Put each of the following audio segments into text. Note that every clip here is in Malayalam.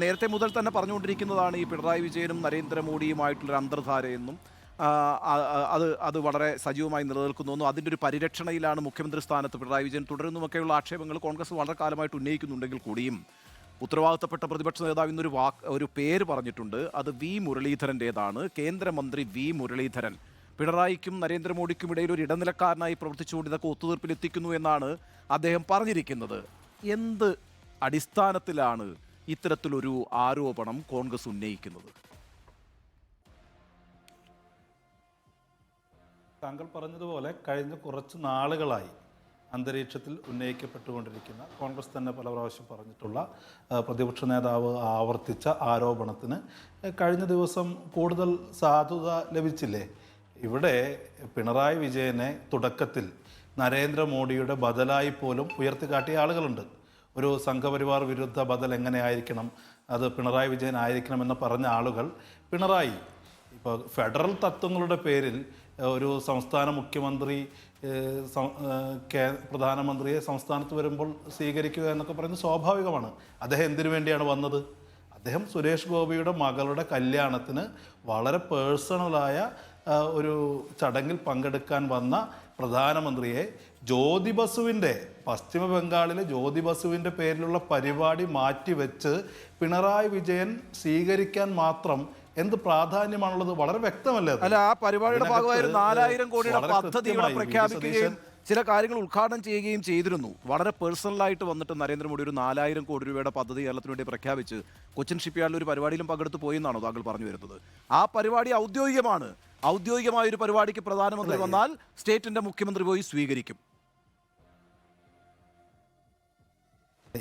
നേരത്തെ മുതൽ തന്നെ പറഞ്ഞുകൊണ്ടിരിക്കുന്നതാണ് ഈ പിണറായി വിജയനും നരേന്ദ്രമോദിയുമായിട്ടുള്ളൊരു അന്തർധാരയെന്നും അത് വളരെ സജീവമായി നിലനിൽക്കുന്നുവെന്നും അതിൻ്റെ ഒരു പരിരക്ഷണയിലാണ് മുഖ്യമന്ത്രി സ്ഥാനത്ത് പിണറായി വിജയൻ തുടരുന്നുമൊക്കെയുള്ള ആക്ഷേപങ്ങൾ കോൺഗ്രസ് വളരെ കാലമായിട്ട് ഉന്നയിക്കുന്നുണ്ടെങ്കിൽ കൂടിയും ഉത്തരവാദിത്തപ്പെട്ട പ്രതിപക്ഷ നേതാവ് ഇന്നൊരു ഒരു പേര് പറഞ്ഞിട്ടുണ്ട്. അത് വി മുരളീധരൻ്റേതാണ്. കേന്ദ്രമന്ത്രി വി മുരളീധരൻ പിണറായിക്കും നരേന്ദ്രമോദിക്കും ഇടയിൽ ഒരു ഇടനിലക്കാരനായി പ്രവർത്തിച്ചുകൊണ്ട് ഇതൊക്കെ ഒത്തുതീർപ്പിലെത്തിക്കുന്നു എന്നാണ് അദ്ദേഹം പറഞ്ഞിരിക്കുന്നത്. എന്ത് അടിസ്ഥാനത്തിലാണ് ഇത്തരത്തിലൊരു ആരോപണം കോൺഗ്രസ് ഉന്നയിക്കുന്നത്? താങ്കൾ പറഞ്ഞതുപോലെ കഴിഞ്ഞ കുറച്ച് നാളുകളായി അന്തരീക്ഷത്തിൽ ഉന്നയിക്കപ്പെട്ടുകൊണ്ടിരിക്കുന്ന, കോൺഗ്രസ് തന്നെ പല പ്രാവശ്യം പറഞ്ഞിട്ടുള്ള, പ്രതിപക്ഷ നേതാവ് ആവർത്തിച്ച ആരോപണത്തിന് കഴിഞ്ഞ ദിവസം കൂടുതൽ സാധുത ലഭിച്ചില്ലേ? ഇവിടെ പിണറായി വിജയനെ തുടക്കത്തിൽ നരേന്ദ്രമോദിയുടെ ബദലായി പോലും ഉയർത്തിക്കാട്ടിയ ആളുകളുണ്ട്. ഒരു സംഘപരിവാർ വിരുദ്ധ ബദൽ എങ്ങനെയായിരിക്കണം, അത് പിണറായി വിജയൻ ആയിരിക്കണമെന്ന് പറഞ്ഞ ആളുകൾ പിണറായി ഇപ്പോൾ ഫെഡറൽ തത്വങ്ങളുടെ പേരിൽ ഒരു സംസ്ഥാന മുഖ്യമന്ത്രി പ്രധാനമന്ത്രിയെ സംസ്ഥാനത്ത് വരുമ്പോൾ സ്വീകരിക്കുക എന്നൊക്കെ പറയുന്നത് സ്വാഭാവികമാണ്. അദ്ദേഹം എന്തിനു വേണ്ടിയാണ് വന്നത്? അദ്ദേഹം സുരേഷ് ഗോപിയുടെ മകളുടെ കല്യാണത്തിന് വളരെ പേഴ്സണലായ ഒരു ചടങ്ങിൽ പങ്കെടുക്കാൻ വന്ന പ്രധാനമന്ത്രിയെ ജ്യോതി ബസുവിൻ്റെ, പശ്ചിമ ബംഗാളിലെ ജ്യോതി ബസുവിൻ്റെ പേരിലുള്ള പരിപാടി മാറ്റിവെച്ച് പിണറായി വിജയൻ സ്വീകരിക്കാൻ മാത്രം എന്ത് പ്രാധാന്യമാണുള്ളത്? വളരെ വ്യക്തമല്ലേ? അല്ല, ആ പരിപാടിയുടെ ഭാഗമായി 4000 കോടിയുടെ പദ്ധതികളെ പ്രഖ്യാപിക്കുകയും ചില കാര്യങ്ങൾ ഉദ്ഘാടനം ചെയ്യുകയും ചെയ്തിരുന്നു. വളരെ പേഴ്സണലായിട്ട് വന്നിട്ട് നരേന്ദ്രമോദി ഒരു 4000 കോടി രൂപയുടെ പദ്ധതി കേരളത്തിന് വേണ്ടി പ്രഖ്യാപിച്ച് കൊച്ചിൻ ഷിപ്പ്യാർഡിൽ ഒരു പരിപാടിയിലും പങ്കെടുത്ത് പോയി എന്നാണോ താങ്കൾ പറഞ്ഞു വരുന്നത്? ആ പരിപാടി ഔദ്യോഗികമാണ്. ഔദ്യോഗികമായ ഒരു പരിപാടിക്ക് പ്രധാനമന്ത്രി വന്നാൽ സ്റ്റേറ്റിന്റെ മുഖ്യമന്ത്രി പോയി സ്വീകരിക്കും.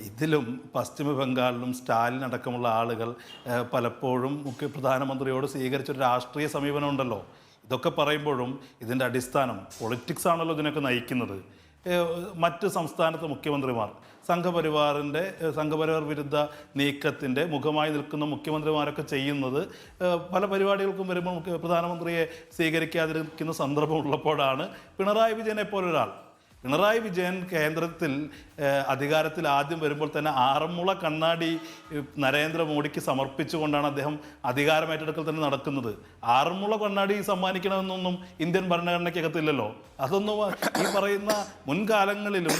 ഇതിലും പശ്ചിമ ബംഗാളിലും സ്റ്റാലിൻ അടക്കമുള്ള ആളുകൾ പലപ്പോഴും പ്രധാനമന്ത്രിയോട് സ്വീകരിച്ചൊരു രാഷ്ട്രീയ സമീപനം ഉണ്ടല്ലോ. ഇതൊക്കെ പറയുമ്പോഴും ഇതിൻ്റെ അടിസ്ഥാനം പൊളിറ്റിക്സ് ആണല്ലോ ഇതിനൊക്കെ നയിക്കുന്നത്. മറ്റ് സംസ്ഥാനത്തെ മുഖ്യമന്ത്രിമാർ സംഘപരിവാർ വിരുദ്ധ നീക്കത്തിൻ്റെ മുഖമായി നിൽക്കുന്ന മുഖ്യമന്ത്രിമാരൊക്കെ ചെയ്യുന്നത് പല പരിപാടികൾക്കും വരുമ്പോൾ പ്രധാനമന്ത്രിയെ സ്വീകരിക്കാതിരിക്കുന്ന സന്ദർഭമുള്ളപ്പോഴാണ് പിണറായി വിജയനെ പോലൊരാൾ. പിണറായി വിജയൻ കേന്ദ്രത്തിൽ അധികാരത്തിൽ ആദ്യം വരുമ്പോൾ തന്നെ ആറന്മുള കണ്ണാടി നരേന്ദ്രമോദിക്ക് സമർപ്പിച്ചുകൊണ്ടാണ് അദ്ദേഹം അധികാരമേറ്റെടുക്കൽ തന്നെ നടക്കുന്നത്. ആറന്മുള കണ്ണാടി സമ്മാനിക്കണമെന്നൊന്നും ഇന്ത്യൻ ഭരണഘടനയ്ക്കകത്തില്ലല്ലോ. അതൊന്നും ഈ പറയുന്ന മുൻകാലങ്ങളിലും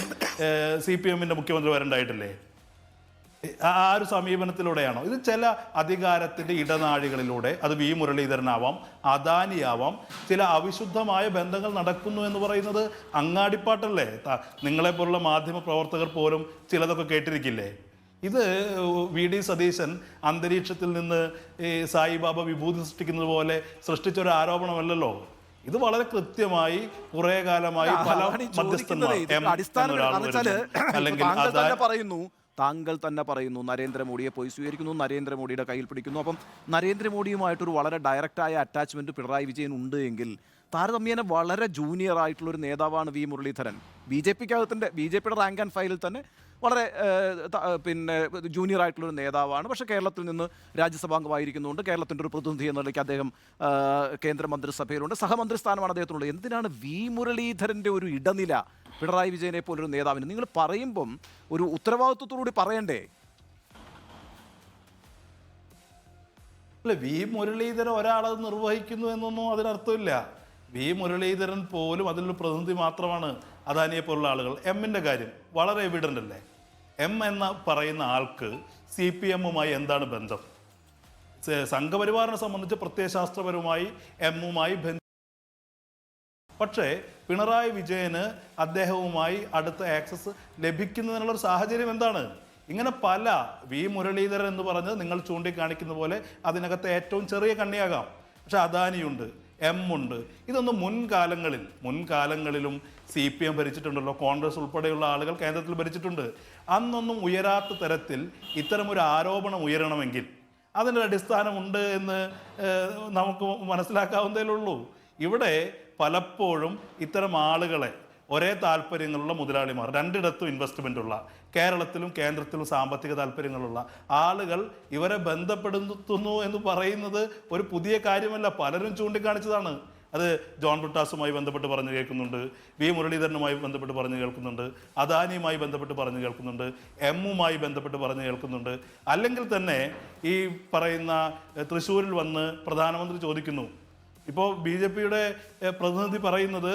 CPM-ന്റെ മുഖ്യമന്ത്രി വരണ്ടായിട്ടില്ലേ? ആ ഒരു സമീപനത്തിലൂടെയാണോ? ഇത് ചില അധികാരത്തിൻ്റെ ഇടനാഴികളിലൂടെ, അത് വി മുരളീധരനാവാം, അദാനിയാവാം, ചില അവിശുദ്ധമായ ബന്ധങ്ങൾ നടക്കുന്നു എന്ന് പറയുന്നത് അങ്ങാടിപ്പാട്ടല്ലേ? നിങ്ങളെപ്പോലുള്ള മാധ്യമ പ്രവർത്തകർ പോലും ചിലതൊക്കെ കേട്ടിരിക്കില്ലേ? ഇത് VD സതീശൻ അന്തരീക്ഷത്തിൽ നിന്ന് സായിബാബ വിഭൂതി സൃഷ്ടിക്കുന്നത് പോലെ സൃഷ്ടിച്ചൊരു ആരോപണമല്ലല്ലോ. ഇത് വളരെ കൃത്യമായി കുറെ കാലമായി പല മധ്യസ്ഥന്മാർ താങ്കൾ തന്നെ പറയുന്നു നരേന്ദ്രമോദിയെ പോയി സ്വീകരിക്കുന്നു, നരേന്ദ്രമോദിയുടെ കയ്യിൽ പിടിക്കുന്നു. അപ്പം നരേന്ദ്രമോദിയുമായിട്ടൊരു വളരെ ഡയറക്റ്റായ അറ്റാച്ച്മെൻറ്റ് പിണറായി വിജയൻ ഉണ്ട് എങ്കിൽ താരതമ്യേന വളരെ ജൂനിയർ ആയിട്ടുള്ളൊരു നേതാവാണ് വി മുരളീധരൻ. BJPയുടെ റാങ്ക് ആൻഡ് ഫയലിൽ തന്നെ വളരെ ജൂനിയർ ആയിട്ടുള്ളൊരു നേതാവാണ്. പക്ഷേ കേരളത്തിൽ നിന്ന് രാജ്യസഭാംഗമായിരിക്കുന്നുണ്ട്. കേരളത്തിൻ്റെ ഒരു പ്രതിനിധി എന്ന നിലയ്ക്ക് അദ്ദേഹം കേന്ദ്രമന്ത്രിസഭയിലുണ്ട്. സഹമന്ത്രി സ്ഥാനമാണ് അദ്ദേഹത്തിനുള്ളത്. എന്തിനാണ് വി മുരളീധരൻ്റെ ഒരു ഇടനില പിണറായി വിജയനെ പോലൊരു നേതാവിന്? നിങ്ങൾ പറയുമ്പം ഒരു ഉത്തരവാദിത്വത്തോടുകൂടി പറയണ്ടേ? അല്ല, വി മുരളീധരൻ ഒരാളത് നിർവഹിക്കുന്നു എന്നൊന്നും അതിനർത്ഥമില്ല. വി മുരളീധരൻ പോലും അതിലൊരു പ്രതിനിധി മാത്രമാണ്. അദാനിയെ പോലുള്ള ആളുകൾ. M-ൻ്റെ കാര്യം വളരെ എവിഡൻ്റ് അല്ലേ? M എന്ന പറയുന്ന ആൾക്ക് CPM-ഉമായി എന്താണ് ബന്ധം? സംഘപരിവാറിനെ സംബന്ധിച്ച് പ്രത്യയശാസ്ത്രപരമായി M-ഉമായി ബന്ധം. പക്ഷേ പിണറായി വിജയന് അദ്ദേഹവുമായി അടുത്ത ആക്സസ് ലഭിക്കുന്നതിനുള്ളൊരു സാഹചര്യം എന്താണ്? ഇങ്ങനെ പല വി മുരളീധരൻ എന്ന് പറഞ്ഞത് നിങ്ങൾ ചൂണ്ടിക്കാണിക്കുന്ന പോലെ അതിനകത്ത് ഏറ്റവും ചെറിയ കണ്ണിയാകാം. പക്ഷെ അദാനിയുണ്ട്, M ഉണ്ട്. ഇതൊന്നും മുൻകാലങ്ങളിലും CPM ഭരിച്ചിട്ടുണ്ടല്ലോ. കോൺഗ്രസ് ഉൾപ്പെടെയുള്ള ആളുകൾ കേന്ദ്രത്തിൽ ഭരിച്ചിട്ടുണ്ട്. അന്നൊന്നും ഉയരാത്ത തരത്തിൽ ഇത്തരമൊരു ആരോപണം ഉയരണമെങ്കിൽ അതിൻ്റെ അടിസ്ഥാനമുണ്ട് എന്ന് നമുക്ക് മനസ്സിലാക്കാവുന്നതേ ഉള്ളൂ. ഇവിടെ പലപ്പോഴും ഇത്തരം ആളുകളെ, ഒരേ താല്പര്യങ്ങളുള്ള മുതലാളിമാർ, രണ്ടിടത്തും ഇൻവെസ്റ്റ്മെൻ്റ് ഉള്ള, കേരളത്തിലും കേന്ദ്രത്തിലും സാമ്പത്തിക താല്പര്യങ്ങളുള്ള ആളുകൾ ഇവരെ ബന്ധപ്പെടുത്തുന്നു എന്ന് പറയുന്നത് ഒരു പുതിയ കാര്യമല്ല. പലരും ചൂണ്ടിക്കാണിച്ചതാണ്. അത് ജോൺ ബ്രിട്ടാസുമായി ബന്ധപ്പെട്ട് പറഞ്ഞു കേൾക്കുന്നുണ്ട്, വി മുരളീധരനുമായി ബന്ധപ്പെട്ട് പറഞ്ഞു കേൾക്കുന്നുണ്ട്, അദാനിയുമായി ബന്ധപ്പെട്ട് പറഞ്ഞു കേൾക്കുന്നുണ്ട്, എമ്മുമായി ബന്ധപ്പെട്ട് പറഞ്ഞു കേൾക്കുന്നുണ്ട്. അല്ലെങ്കിൽ തന്നെ ഈ പറയുന്ന തൃശ്ശൂരിൽ വന്ന് പ്രധാനമന്ത്രി ചോദിക്കുന്നു. ഇപ്പോൾ BJP-യുടെ പ്രതിനിധി പറയുന്നത്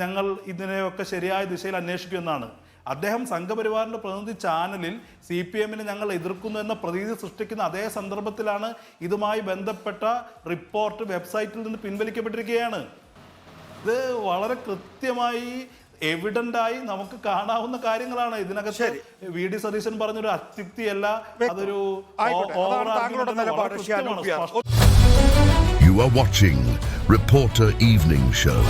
ഞങ്ങൾ ഇതിനെയൊക്കെ ശരിയായ ദിശയിൽ അന്വേഷിക്കുമെന്നാണ്. അദ്ദേഹം സംഘപരിവാറിൻ്റെ പ്രതിനിധി ചാനലിൽ CPM-നെ ഞങ്ങൾ എതിർക്കുന്നു എന്ന പ്രതീതി സൃഷ്ടിക്കുന്ന അതേ സന്ദർഭത്തിലാണ് ഇതുമായി ബന്ധപ്പെട്ട റിപ്പോർട്ട് വെബ്സൈറ്റിൽ നിന്ന് പിൻവലിക്കപ്പെട്ടിരിക്കുകയാണ്. ഇത് വളരെ കൃത്യമായി എവിഡൻ്റായി നമുക്ക് കാണാവുന്ന കാര്യങ്ങളാണ്. ഇതിനകത്ത് VD സതീശൻ പറഞ്ഞൊരു അത്യുക്തിയല്ല, അതൊരു You are watching Reporter Evening Show.